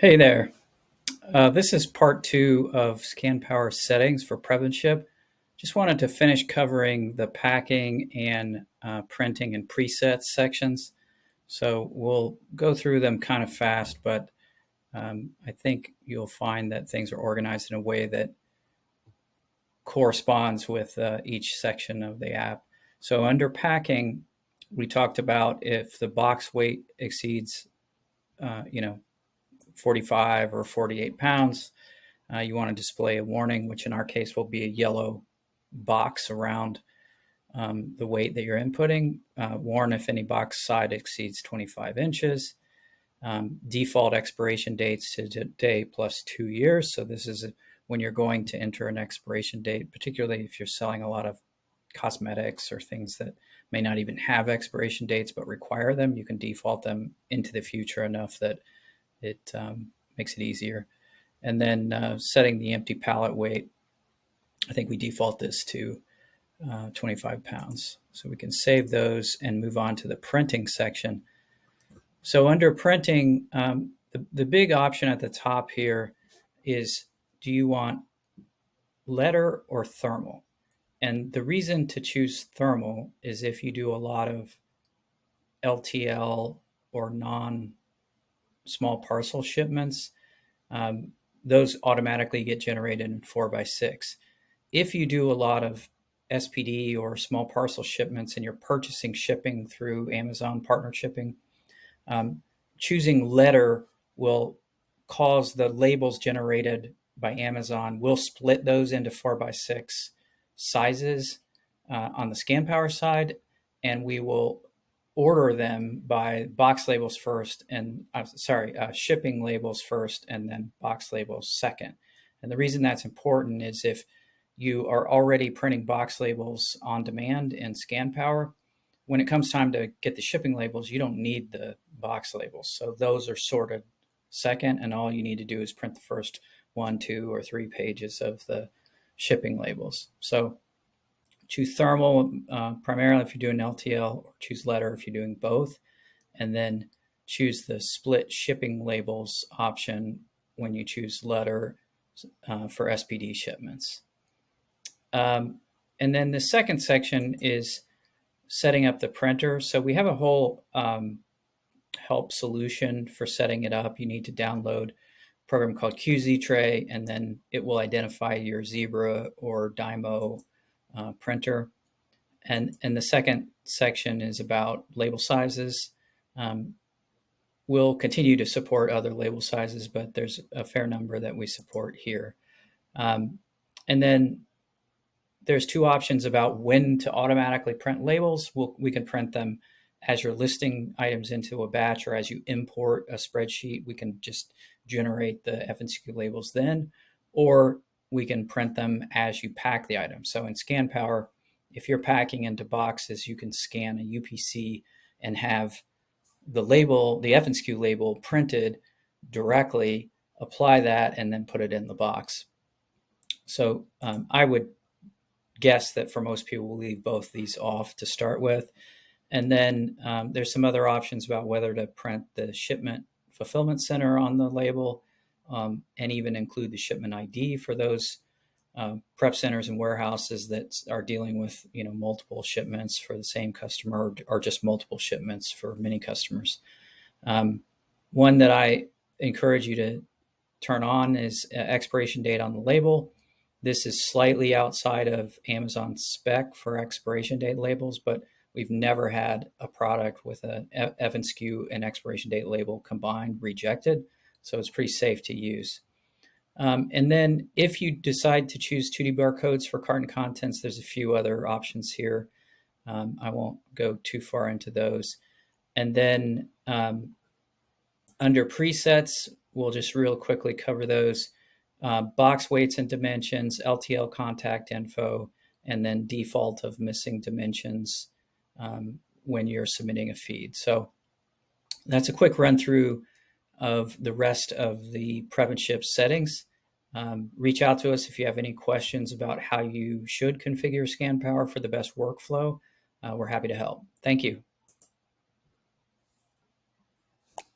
Hey there. This is part two of ScanPower settings for Prevenship. Just wanted to finish covering the packing and printing and presets sections. So we'll go through them kind of fast, but I think you'll find that things are organized in a way that corresponds with each section of the app. So under packing, we talked about if the box weight exceeds, uh, you know, 45 or 48 pounds, you want to display a warning, which in our case will be a yellow box around the weight that you're inputting. Warn if any box side exceeds 25 inches. Default expiration dates to today plus 2 years. So this is when you're going to enter an expiration date, particularly if you're selling a lot of cosmetics or things that may not even have expiration dates but require them. You can default them into the future enough that it makes it easier. And then setting the empty pallet weight, I think we default this to 25 pounds. So we can save those and move on to the printing section. So under printing, the big option at the top here is, do you want letter or thermal? And the reason to choose thermal is if you do a lot of LTL or non small parcel shipments, um, those automatically get generated in 4x6. If you do a lot of SPD or small parcel shipments and you're purchasing shipping through Amazon partner shipping, um, choosing letter will cause the labels generated by Amazon. We'll split those into 4x6 sizes on the ScanPower side, and we will order them by box labels first and shipping labels first and then box labels second. And the reason that's important is if you are already printing box labels on demand in ScanPower, when it comes time to get the shipping labels, you don't need the box labels. So those are sorted second, and all you need to do is print the first 1, 2, or 3 pages of the shipping labels. So choose thermal primarily if you're doing LTL, or choose letter if you're doing both, and then choose the split shipping labels option when you choose letter for SPD shipments. And then the second section is setting up the printer. So we have a whole help solution for setting it up. You need to download a program called QZ Tray, and then it will identify your Zebra or Dymo printer. And the second section is about label sizes. We'll continue to support other label sizes, but there's a fair number that we support here. And then there's two options about when to automatically print labels. We can print them as you're listing items into a batch, or as you import a spreadsheet, we can just generate the FNCQ labels then, or we can print them as you pack the item. So in ScanPower, if you're packing into boxes, you can scan a UPC and have the label, the FNCQ label, printed directly, apply that, and then put it in the box. So I would guess that for most people, we'll leave both these off to start with. And then there's some other options about whether to print the shipment fulfillment center on the label, and even include the shipment ID for those prep centers and warehouses that are dealing with multiple shipments for the same customer, or just multiple shipments for many customers. One that I encourage you to turn on is expiration date on the label. This is slightly outside of Amazon's spec for expiration date labels, but we've never had a product with an FNCQ and expiration date label combined rejected, so it's pretty safe to use. And then if you decide to choose 2D barcodes for carton contents, there's a few other options here. I won't go too far into those. And then under presets, we'll just real quickly cover those. Box weights and dimensions, LTL contact info, and then default of missing dimensions when you're submitting a feed. So that's a quick run through of the rest of the Prevenship settings. Reach out to us if you have any questions about how you should configure ScanPower for the best workflow. We're happy to help. Thank you.